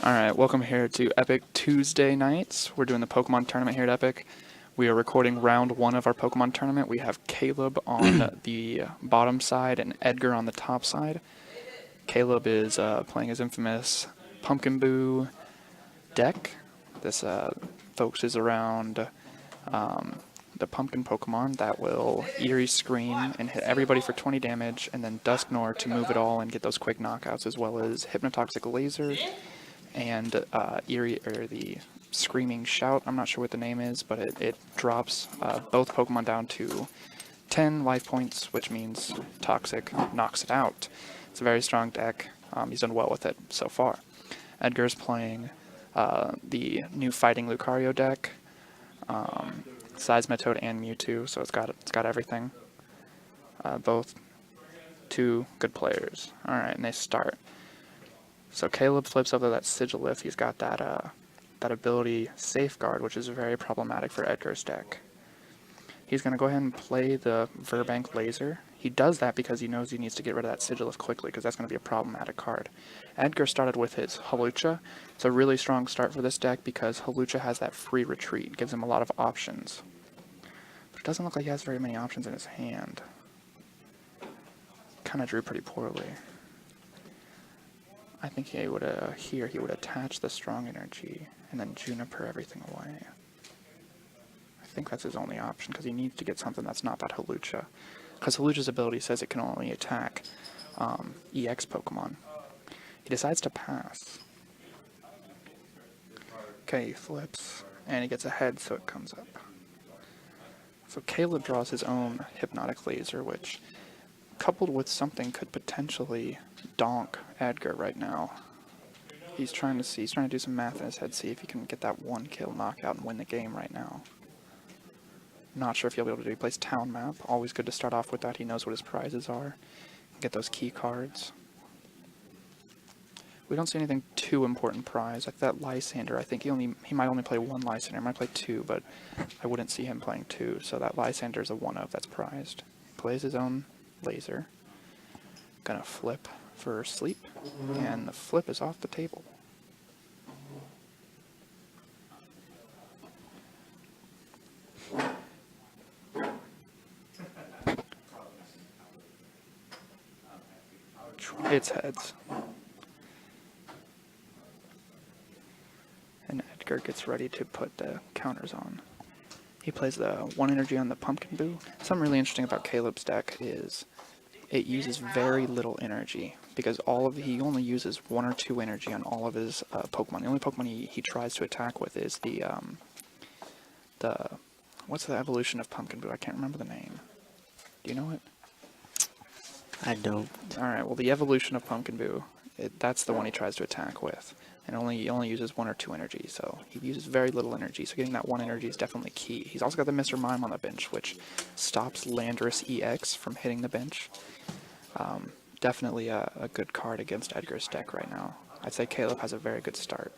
Alright, welcome here to Epik Tuesday nights. We're doing the Pokemon tournament here at Epik. We are recording round 1 of our Pokemon tournament. We have Kaleb on the bottom side and Edgar on the top side. Kaleb is playing his infamous Pumpkin Boo deck. This focuses around the pumpkin Pokemon that will Eerie Scream and hit everybody for 20 damage, and then Dusknoir to move it all and get those quick knockouts, as well as Hypnotoxic Laser and the Screaming Shout. I'm not sure what the name is, but it drops both Pokemon down to 10 life points, which means Toxic knocks it out. It's a very strong deck. He's done well with it so far. Edgar's playing the new Fighting Lucario deck, Seismitoad and Mewtwo, so it's got everything. Both two good players. All right, and they start. So Kaleb flips over that Sigilif. He's got that ability Safeguard, which is very problematic for Edgar's deck. He's going to go ahead and play the Verbank Laser. He does that because he knows he needs to get rid of that Sigilif quickly, because that's going to be a problematic card. Edgar started with his Hawlucha. It's a really strong start for this deck because Hawlucha has that free retreat. It gives him a lot of options. But it doesn't look like he has very many options in his hand. Kind of drew pretty poorly. I think he would he would attach the Strong Energy and then Juniper everything away. I think that's his only option because he needs to get something that's not that Hawlucha. Because Hawlucha's ability says it can only attack EX Pokemon. He decides to pass. Okay, he flips, and he gets ahead, so it comes up. So Kaleb draws his own Hypnotic Laser, which, coupled with something, could potentially donk Edgar right now. He's trying to do some math in his head, see if he can get that 1-kill knockout and win the game right now. Not sure if he'll be able to do. He plays Town Map. Always good to start off with that. He knows what his prizes are. Get those key cards. We don't see anything too important prize. Like that Lysander, I think he might only play one Lysander. He might play two, but I wouldn't see him playing two. So that Lysander is a 1-of that's prized. He plays his own laser. Gonna flip for sleep, and the flip is off the table. It's heads. And Edgar gets ready to put the counters on. He plays the 1 energy on the Pumpkin Boo. Something really interesting about Kaleb's deck is it uses very little energy because he only uses 1 or 2 energy on all of his Pokemon. The only Pokemon he tries to attack with is the what's the evolution of Pumpkin Boo? I can't remember the name. Do you know it? I don't. Alright, well the evolution of Pumpkin Boo, that's the one he tries to attack with. And he only uses 1 or 2 energy, so he uses very little energy, so getting that 1 energy is definitely key. He's also got the Mr. Mime on the bench, which stops Landorus EX from hitting the bench. Definitely a good card against Edgar's deck right now. I'd say Kaleb has a very good start.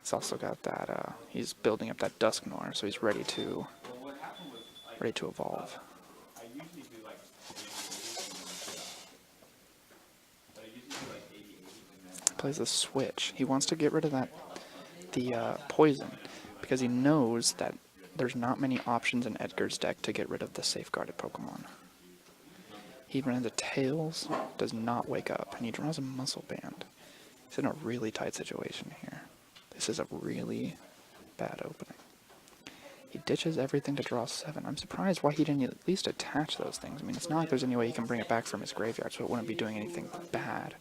He's also got that, he's building up that Dusknoir, so he's ready to evolve. Plays the switch. He wants to get rid of the poison because he knows that there's not many options in Edgar's deck to get rid of the safeguarded Pokemon. He runs into Tails, does not wake up, and he draws a Muscle Band. He's in a really tight situation here. This is a really bad opening. He ditches everything to draw 7. I'm surprised why he didn't at least attach those things. I mean, it's not like there's any way he can bring it back from his graveyard, so it wouldn't be doing anything bad.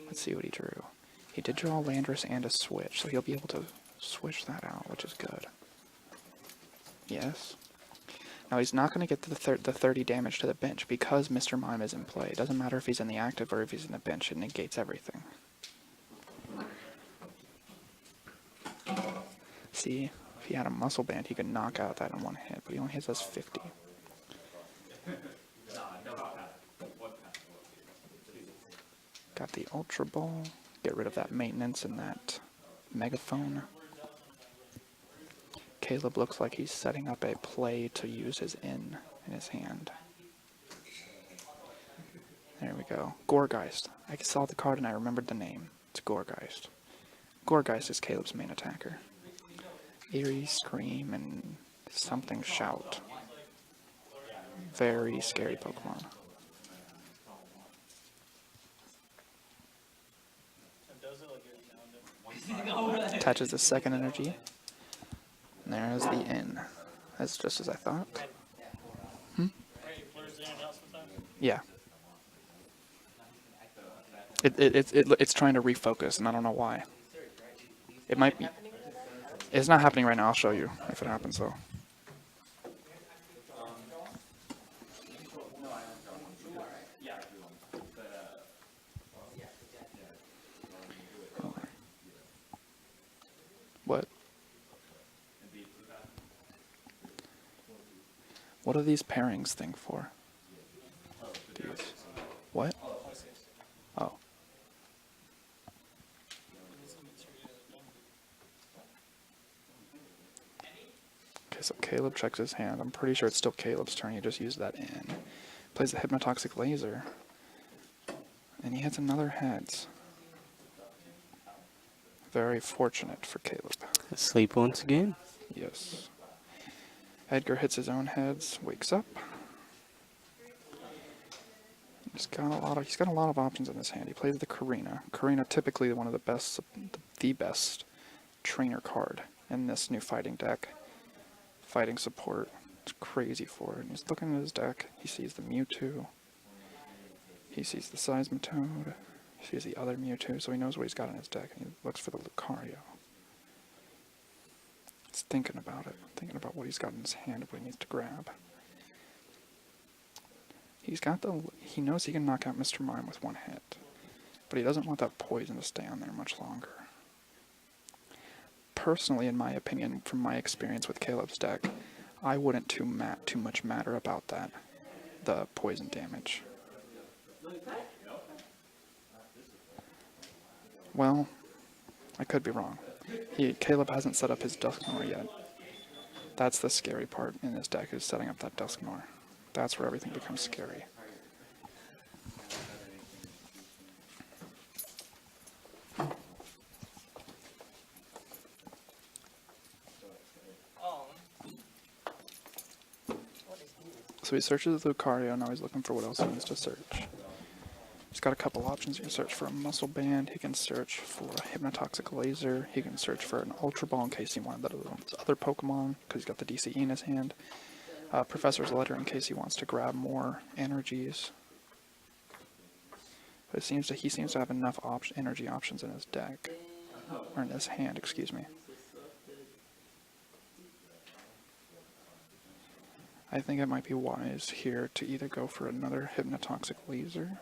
Let's see what he drew. He did draw Landorus and a switch, so he'll be able to switch that out, which is good. Yes. Now he's not going to get the 30 damage to the bench because Mr. Mime is in play. It doesn't matter if he's in the active or if he's in the bench, it negates everything. See, if he had a Muscle Band, he could knock out that in 1 hit, but he only hits us 50. Got the Ultra Ball. Get rid of that maintenance and that Megaphone. Kaleb looks like he's setting up a play to use his in his hand. There we go. Goregeist. I saw the card and I remembered the name. It's Gourgeist. Gourgeist is Caleb's main attacker. Eerie Scream and something Shout. Very scary Pokemon. Attaches the second energy. And there's the N. That's just as I thought. Yeah. It's trying to refocus, and I don't know why. It might be. It's not happening right now. I'll show you if it happens, though. What? What are these pairings thing for? These. What? Oh. Okay, so Caleb checks his hand. I'm pretty sure it's still Caleb's turn. He just used that in. Plays the Hypnotoxic Laser. And he hits another heads. Very fortunate for Caleb. Asleep once again. Yes. Edgar hits his own heads, wakes up. He's got a lot of options in his hand. He plays the Karina. Karina, typically one of the best trainer card in this new fighting deck. Fighting support. It's crazy for it. And he's looking at his deck. He sees the Mewtwo. He sees the Seismitoad. He sees the other Mewtwo, so he knows what he's got in his deck, and he looks for the Lucario. He's thinking about it, thinking about what he's got in his hand, what he needs to grab. He knows he can knock out Mr. Mime with one hit, but he doesn't want that poison to stay on there much longer. Personally, in my opinion, from my experience with Caleb's deck, I wouldn't too much matter about that, the poison damage. Well, I could be wrong. Caleb hasn't set up his Dusknoir yet. That's the scary part in this deck, is setting up that Dusknoir. That's where everything becomes scary. So he searches the Lucario, now he's looking for what else he needs to search. He's got a couple options. He can search for a Muscle Band, he can search for a Hypnotoxic Laser, he can search for an Ultra Ball in case he wanted that other Pokemon, because he's got the DCE in his hand. Professor's Letter in case he wants to grab more energies. But he seems to have enough energy options in his deck. Or in his hand, excuse me. I think it might be wise here to either go for another Hypnotoxic Laser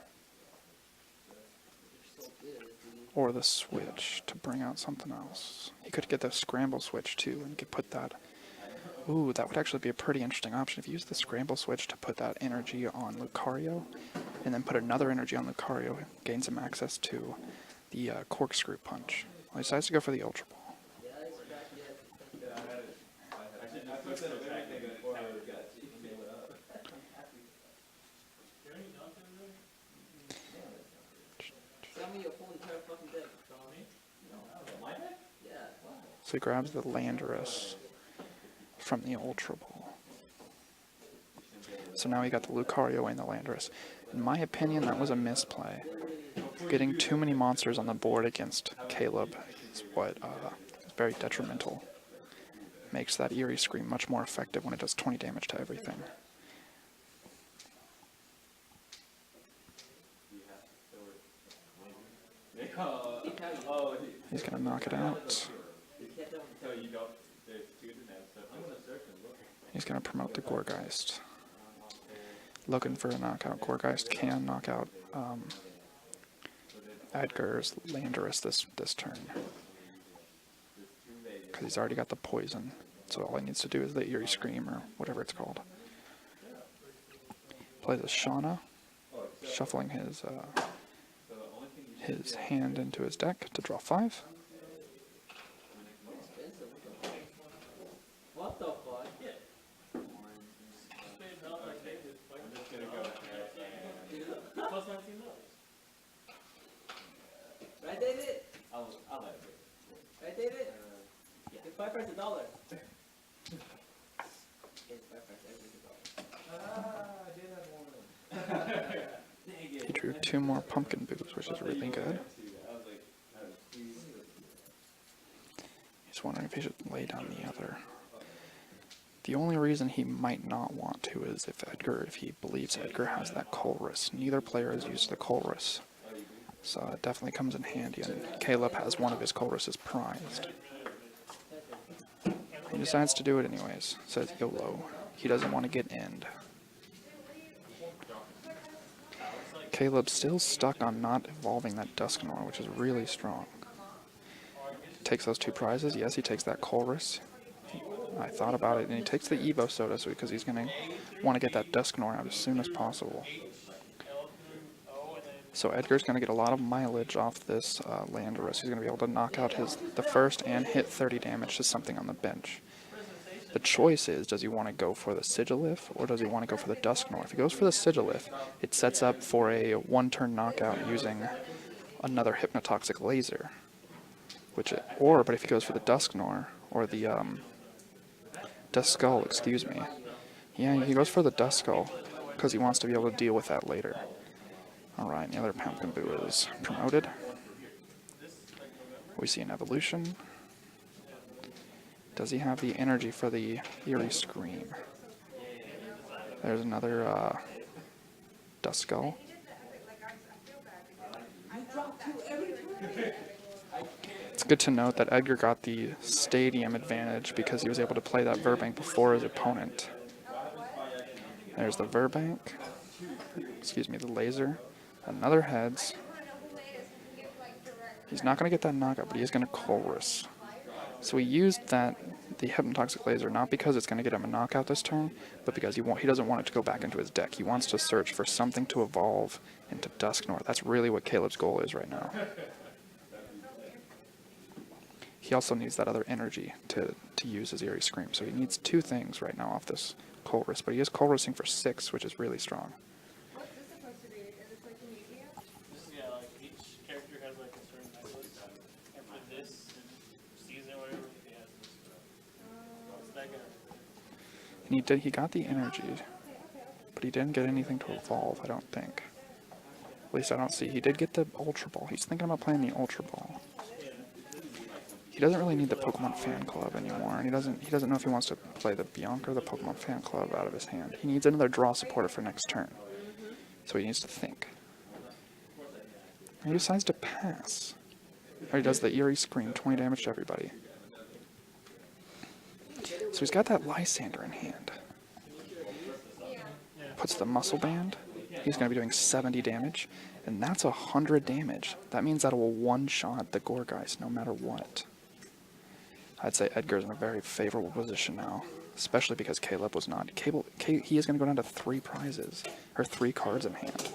or the Switch to bring out something else. He could get the Scramble Switch too and could put that. Ooh, that would actually be a pretty interesting option if you use the Scramble Switch to put that energy on Lucario and then put another energy on Lucario, gains him access to the Corkscrew Punch. Well, he decides to go for the Ultra Ball. So he grabs the Landorus from the Ultra Ball. So now he got the Lucario and the Landorus. In my opinion, that was a misplay. Getting too many monsters on the board against Caleb is what is very detrimental. Makes that Eerie Scream much more effective when it does 20 damage to everything. He's going to knock it out. He's going to promote the Gourgeist. Looking for a knockout. Gourgeist can knock out Edgar's Landorus this turn. Because he's already got the poison. So all he needs to do is the Eerie Scream or whatever it's called. Plays a Shauna, shuffling his hand into his deck to draw 5. What the fuck? Right, David? Right, David? If 5 price $1. It's 5 price, everything's $1. He drew 2 more pumpkin boobs, which is really good. He's wondering if he should lay down the other. The only reason he might not want to is if he believes Edgar has that Colress. Neither player has used the Colress, so it definitely comes in handy, and Kaleb has one of his Colresses prized. He decides to do it anyways, says YOLO. He doesn't want to get end. Kaleb's still stuck on not evolving that Dusknoir, which is really strong. Takes those 2 prizes. Yes, he takes that Colress. I thought about it, and he takes the Evo Soda because he's going to want to get that Dusknoir out as soon as possible. So Edgar's going to get a lot of mileage off this Landorus. He's going to be able to knock out the first and hit 30 damage to something on the bench. The choice is, does he want to go for the Sigilif or does he want to go for the Dusknoir? If he goes for the Sigilif, it sets up for a 1-turn knockout using another Hypnotoxic Laser. But if he goes for the Dusknoir, or the Duskull, excuse me. Yeah, he goes for the Duskull because he wants to be able to deal with that later. Alright, the other Pumpkin Boo is promoted. We see an evolution. Does he have the energy for the Eerie Scream? There's another Duskull. It's good to note that Edgar got the stadium advantage because he was able to play that Verbank before his opponent. There's the Verbank. Excuse me, the laser. Another heads. He's not going to get that knockout, but he is going to Colress. So he used the Hypnotoxic Laser not because it's going to get him a knockout this turn, but because he doesn't want it to go back into his deck. He wants to search for something to evolve into Dusknoir. That's really what Kaleb's goal is right now. He also needs that other energy to use his Eerie Scream. So he needs 2 things right now off this Colress, but he is Colressing for 6, which is really strong. What's this supposed to be? Is this like a museum? Yeah, like each character has like a certain necklace, and for this season or whatever, he has this. It's that good. And he got the energy, but he didn't get anything to evolve, I don't think. At least I don't see. He did get the Ultra Ball. He's thinking about playing the Ultra Ball. He doesn't really need the Pokemon Fan Club anymore, and he doesn't know if he wants to play the Bianca or the Pokemon Fan Club out of his hand. He needs another draw supporter for next turn, so he needs to think. And he decides to pass. Or he does the Eerie Scream, 20 damage to everybody. So he's got that Lysander in hand. Puts the Muscle Band. He's going to be doing 70 damage, and that's 100 damage. That means that it will one-shot the Gourgeist no matter what. I'd say Edgar's in a very favorable position now, especially because Kaleb was not. He is going to go down to 3 prizes, or 3 cards in hand.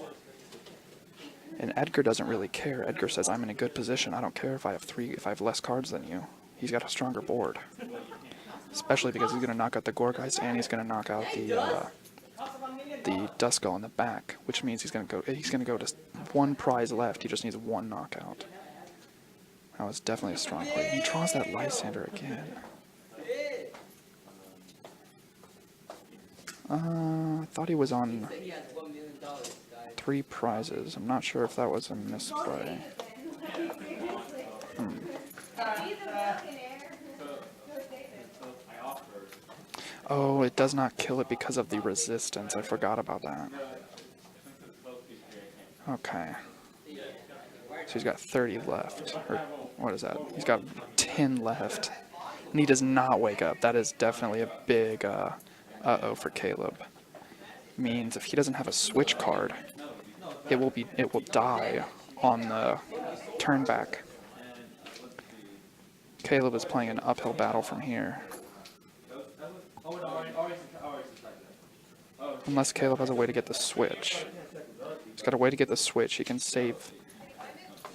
And Edgar doesn't really care. Edgar says, I'm in a good position. I don't care if I have less cards than you. He's got a stronger board. Especially because he's going to knock out the Gourgeist, and he's going to knock out the Duskull in the back, which means he's going to go to 1 prize left. He just needs 1 knockout. That was definitely a strong play. He draws that Lysander again. I thought he was on 3 prizes. I'm not sure if that was a misplay. Oh, it does not kill it because of the resistance. I forgot about that. Okay. So he's got 30 left. Or what is that? He's got 10 left. And he does not wake up. That is definitely a big uh-oh for Kaleb. Means if he doesn't have a switch card, it will die on the turn back. Kaleb is playing an uphill battle from here. Unless Kaleb has a way to get the switch. He's got a way to get the switch. He can save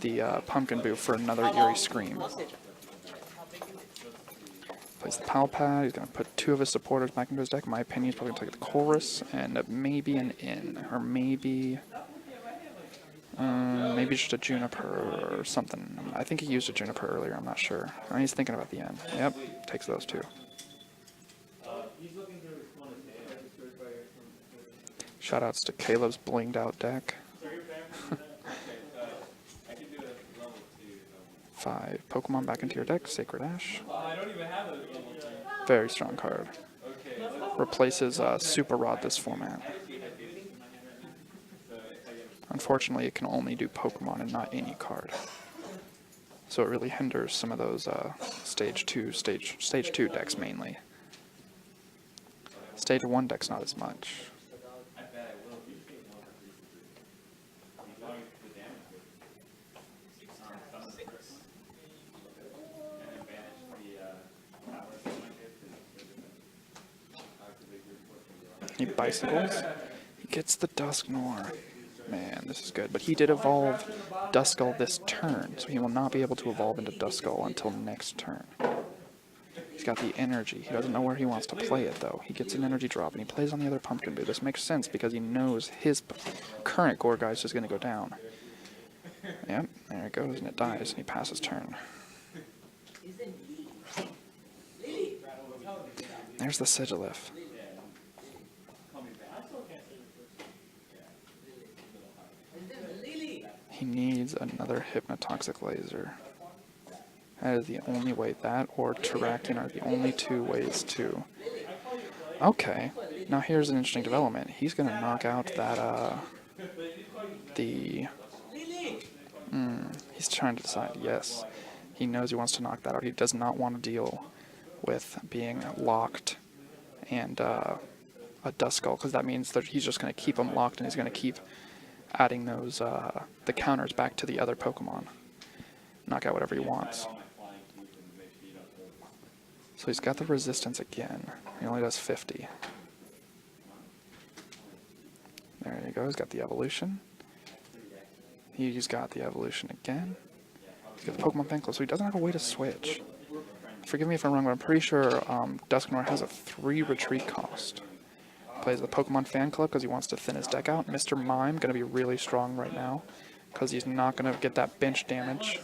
the Pumpkin Boo for another Eerie Scream. Plays the Pal Pad. He's going to put 2 of his supporters back into his deck. In my opinion, he's probably going to take the Chorus and maybe an In. Or maybe... Maybe just a Juniper or something. I think he used a Juniper earlier, I'm not sure. Oh, he's thinking about the end. Yep, takes those two. Shoutouts to Caleb's blinged out deck. 5 Pokemon back into your deck, Sacred Ash. Very strong card. Replaces Super Rod this format. Unfortunately, it can only do Pokemon and not any card. So it really hinders some of those stage 2 decks mainly. Stage 1 decks not as much. He bicycles. He gets the Dusknoir. Man, this is good. But he did evolve Duskull this turn, so he will not be able to evolve into Duskull until next turn. He's got the energy. He doesn't know where he wants to play it, though. He gets an energy drop, and he plays on the other Pumpkin Boo. This makes sense because he knows his current Gorgai is just going to go down. Yep, there it goes, and it dies, and he passes turn. There's the Sigilif. He needs another Hypnotoxic Laser. That is the only way. That or Terrakion are the only two ways to... Okay, now here's an interesting development. He's going to knock out that, he's trying to decide, yes. He knows he wants to knock that out. He does not want to deal with being locked and a Duskull, because that means that he's just going to keep him locked and he's going to keep adding those, the counters back to the other Pokemon. Knock out whatever he wants. So he's got the resistance again. He only does 50. There you go, he's got the evolution. He's got the evolution again. He's got the Pokemon Fan Club, so he doesn't have a way to switch. Forgive me if I'm wrong, but I'm pretty sure Dusknoir has a 3 retreat cost. Plays the Pokemon Fan Club because he wants to thin his deck out. Mr. Mime going to be really strong right now because he's not going to get that bench damage.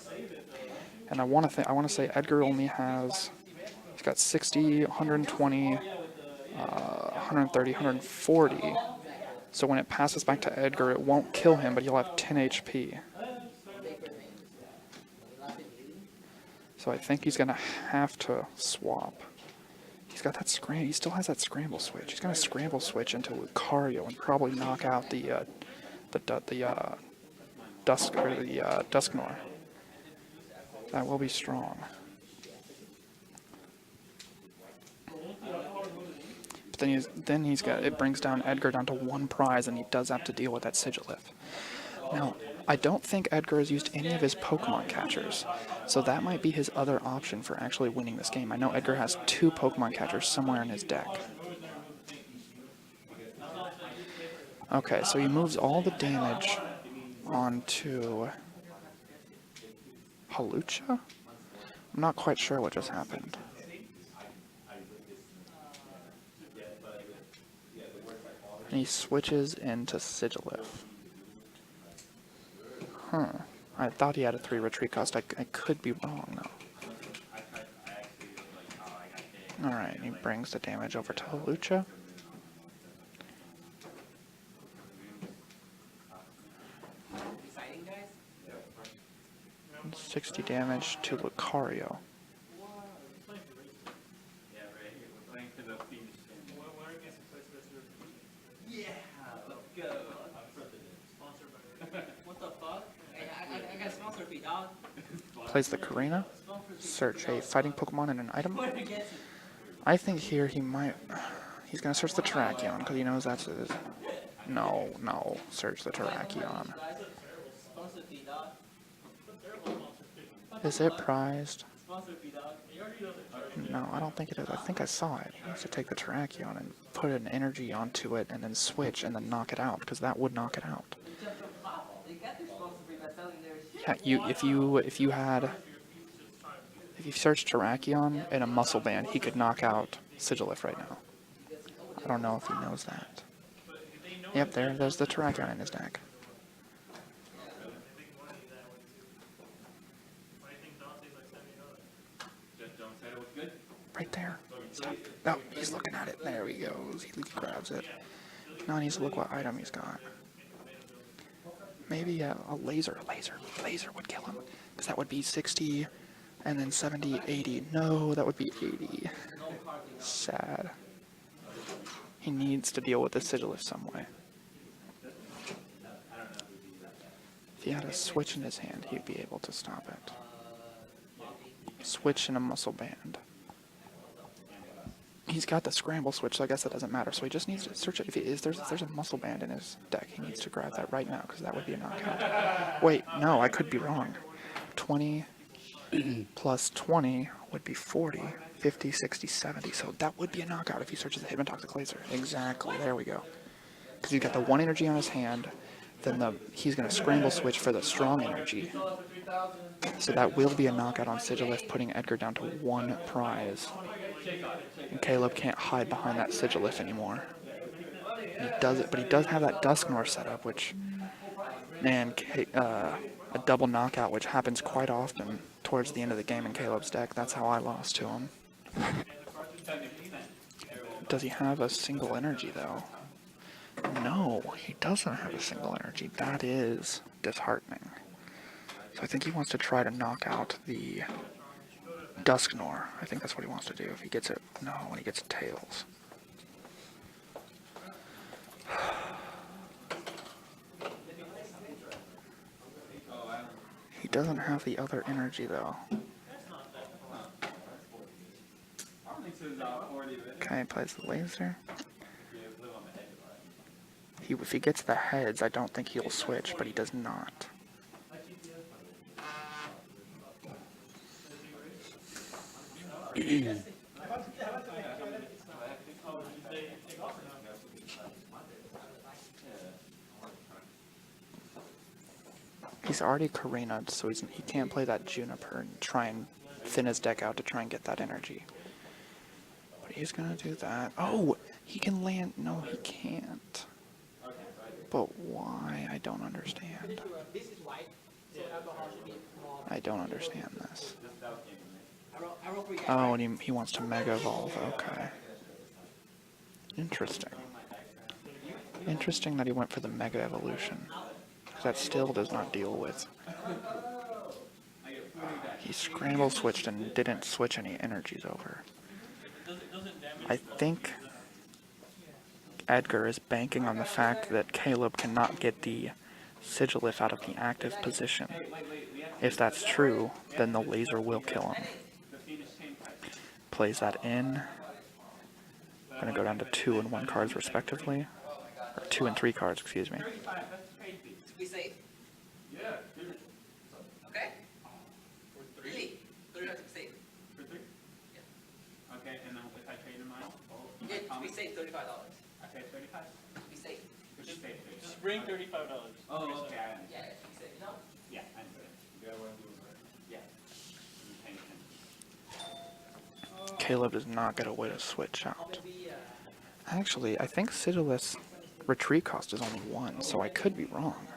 And I want to say Edgar only has, he's got 60, 120, 130, 140. So when it passes back to Edgar, it won't kill him, but he'll have 10 HP. So I think he's going to have to swap. He's got that he still has that scramble switch. He's going to scramble switch into Lucario and probably knock out the Dusknoir. That will be strong. But then he's got, it brings down Edgar down to 1 prize, and he does have to deal with that Sigilif. Now, I don't think Edgar has used any of his Pokemon catchers, so that might be his other option for actually winning this game. I know Edgar has 2 Pokemon catchers somewhere in his deck. Okay, so he moves all the damage onto Hawlucha? I'm not quite sure what just happened. And he switches into Sigilif. Huh. I thought he had a 3 retreat cost. I could be wrong, though. Alright, he brings the damage over to Hawlucha. And 60 damage to Lucario. Yeah, let's go. What the fuck? Hey, I got a sponsor fee, dog. Plays the Karina. Search a fighting Pokemon and an item. I think here he might... He's going to search the Terrakion, because he knows that's his... No. Search the Terrakion. Is it prized? No, I don't think it is. I think I saw it. I have to take the Terrakion and put an energy onto it and then switch and then knock it out, because that would knock it out. Yeah, if you searched Terrakion in a muscle band, he could knock out Sigilif right now. I don't know if he knows that. Yep, there's the Terrakion in his deck. Right there. Stop. No, he's looking at it. There he goes. He grabs it. Now he needs to look what item he's got. Maybe a laser. Laser would kill him. Because that would be 60, and then 70, 80. No, that would be 80. Sad. He needs to deal with the Sigilif some way. If he had a switch in his hand, he'd be able to stop it. Switch and a muscle band. He's got the scramble switch, so I guess that doesn't matter. So he just needs to search it. If there's a muscle band in his deck, he needs to grab that right now, because that would be a knockout. Wait, no, I could be wrong. 20 plus 20 would be 40, 50, 60, 70. So that would be a knockout if he searches the Hypnotoxic Laser. Exactly, there we go. Because he's got the 1 energy on his hand, then he's going to scramble switch for the strong energy. So that will be a knockout on Sigilif, putting Edgar down to 1 prize. And Kaleb can't hide behind that Sigilif anymore. He does it, but he does have that Dusknoir setup, which, man, a double knockout, which happens quite often towards the end of the game in Kaleb's deck. That's how I lost to him. Does he have a single energy, though? No, he doesn't have a single energy. That is disheartening. So I think he wants to try to knock out the Dusknoir. I think that's what he wants to do. If he gets it, no, when he gets Tails. He doesn't have the other energy, though. Okay, he plays the laser. If he gets the heads, I don't think he'll switch, but he does not. He's already Karena'd, so he can't play that Juniper and try and thin his deck out to try and get that energy. But he's gonna do that. Oh, he can land. No, he can't. But why? I don't understand. I don't understand this. Oh, and he wants to Mega Evolve. Okay. Interesting. Interesting that he went for the Mega Evolution. That still does not deal with. He scramble switched and didn't switch any energies over. I think Edgar is banking on the fact that Kaleb cannot get the Sigilif out of the active position. If that's true, then the laser will kill him. Plays that in. Gonna go down to 2 and 1 cards respectively. Or 2 and 3 cards, excuse me. Be safe. Yeah. Okay? Really? 35 to be safe. For 3? Yeah. Okay, and then if I trade in mine? Yeah, to be safe, $35. I pay 35? To be safe. Which is safe. Just bring $35. Oh, okay, I Yeah, understand. to be safe, you know? Yeah, I understand. Yeah. I'm paying attention. Kaleb does not get a way to switch out. Actually, I think Sigilif's retreat cost is only 1, so I could be wrong.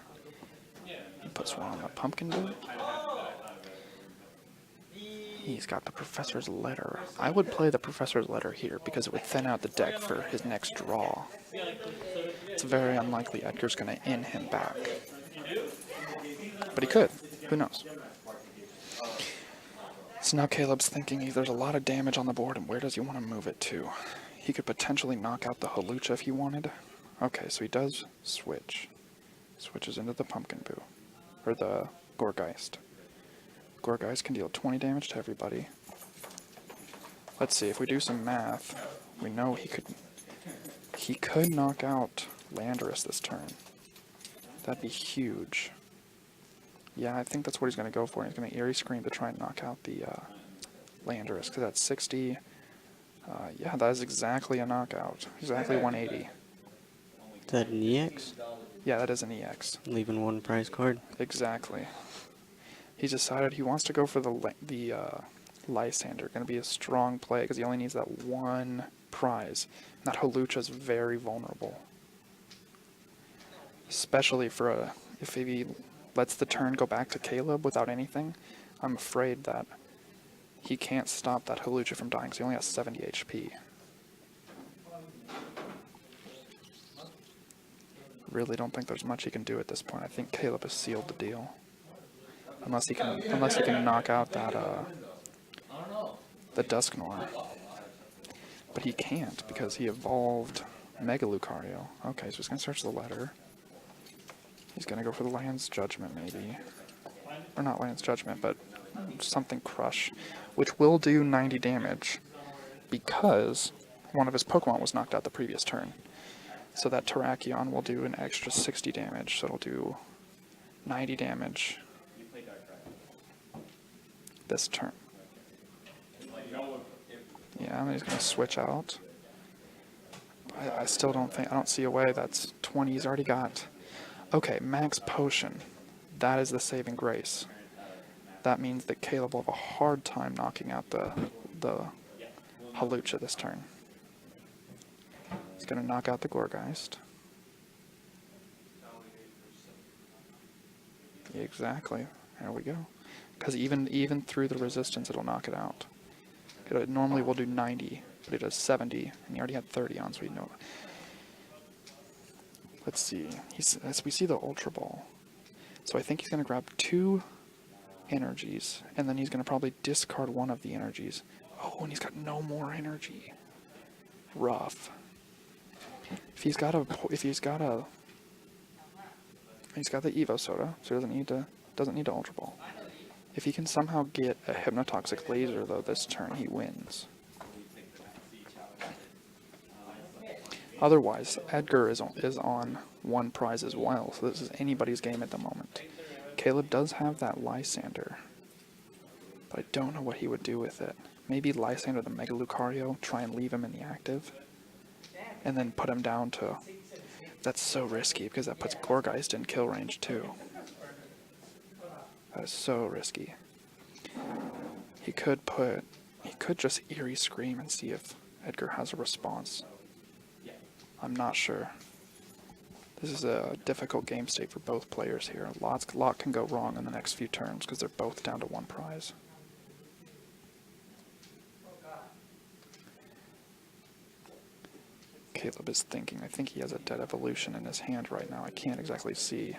He puts 1 on the pumpkin boot. He's got the Professor's Letter. I would play the Professor's Letter here because it would thin out the deck for his next draw. It's very unlikely Edgar's going to in him back. But he could. Who knows? So now Kaleb's thinking there's a lot of damage on the board, and where does he want to move it to? He could potentially knock out the Hawlucha if he wanted. Okay, so he does switch. Switches into the Pumpkin Boo. Or the Gorgeist. Gorgeist can deal 20 damage to everybody. Let's see, if we do some math, we know he could knock out Landorus this turn. That'd be huge. Yeah, I think that's what he's going to go for. He's going to Eerie Scream to try and knock out the Landorus, because that's 60. Yeah, that is exactly a knockout. Exactly 180. Is that an EX? Yeah, that is an EX. Leaving 1 prize card. Exactly. He's decided he wants to go for the Lysander. Going to be a strong play because he only needs that 1 prize. And that Hawlucha is very vulnerable. Especially for if he lets the turn go back to Kaleb without anything, I'm afraid that he can't stop that Hawlucha from dying because he only has 70 HP. Really don't think there's much he can do at this point. I think Kaleb has sealed the deal. Unless he can knock out that the Dusknoir. But he can't because he evolved Mega Lucario. Okay, so he's gonna search the letter. He's gonna go for the Land's Judgment maybe. Or not Land's Judgment, but something Crush, which will do 90 damage because one of his Pokemon was knocked out the previous turn. So that Terrakion will do an extra 60 damage, so it'll do 90 damage this turn. Yeah, and he's going to switch out. I still don't think, I don't see a way. That's 20 he's already got. Okay, Max Potion. That is the saving grace. That means that Kaleb will have a hard time knocking out the Hawlucha this turn. He's going to knock out the Gourgeist. Exactly. There we go. Because even through the resistance, it'll knock it out. It normally will do 90, but it does 70, and he already had 30 on, so we know. Let's see. We see the Ultra Ball. So I think he's going to grab 2 energies, and then he's going to probably discard one of the energies. Oh, and he's got no more energy. Rough. He's got the Evo Soda, so he doesn't need to Ultra Ball. If he can somehow get a Hypnotoxic Laser though this turn, he wins. Otherwise, Edgar is on 1 prize as well, so this is anybody's game at the moment. Kaleb does have that Lysander, but I don't know what he would do with it. Maybe Lysander the Mega Lucario, try and leave him in the active, and then put him down to... That's so risky, because that puts Gourgeist in kill range too. That is so risky. He could just Eerie Scream and see if Edgar has a response. I'm not sure. This is a difficult game state for both players here. A lot can go wrong in the next few turns because they're both down to 1 prize. Kaleb is thinking. I think he has a Dead Evolution in his hand right now. I can't exactly see.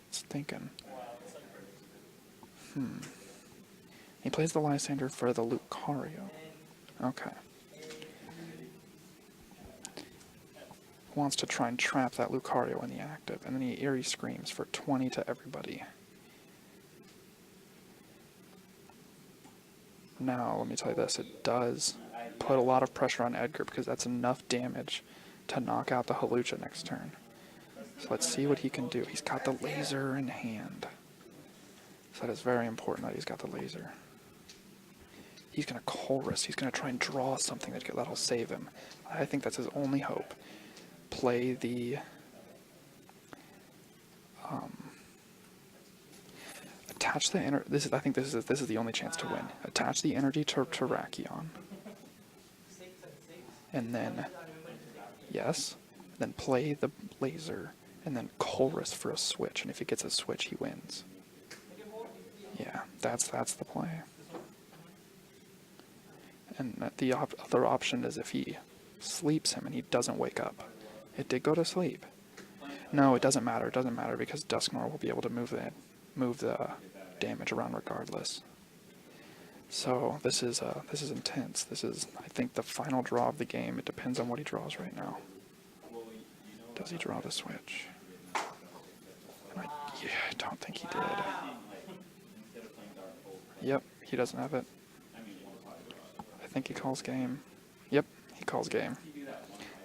It's thinking. He plays the Lysander for the Lucario. Okay. Wants to try and trap that Lucario in the active, and then he Eerie Screams for 20 to everybody. Now, let me tell you this, it does put a lot of pressure on Edgar because that's enough damage to knock out the Hawlucha next turn. So let's see what he can do. He's got the laser in hand. So that is very important that he's got the laser. He's going to Colress. He's going to try and draw something that'll save him. I think that's his only hope. Play the... attach the energy. I think this is the only chance to win. Attach the energy to Terrakion. And then... Yes. Then play the laser. And then Colress for a switch. And if he gets a switch, he wins. Yeah, that's the play. And the other option is if he sleeps him and he doesn't wake up. It did go to sleep. No, it doesn't matter. It doesn't matter because Dusknoir will be able to move the damage around regardless. So this is intense. This is, I think, the final draw of the game. It depends on what he draws right now. Does he draw the switch? I don't think he did. Yep, he doesn't have it. I think he calls game. Yep, he calls game.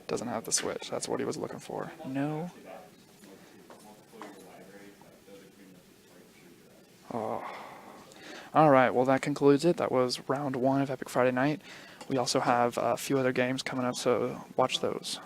Doesn't have the switch. That's what he was looking for. No. Oh. Alright, well that concludes it. That was round 1 of Epic Friday Night. We also have a few other games coming up, so watch those.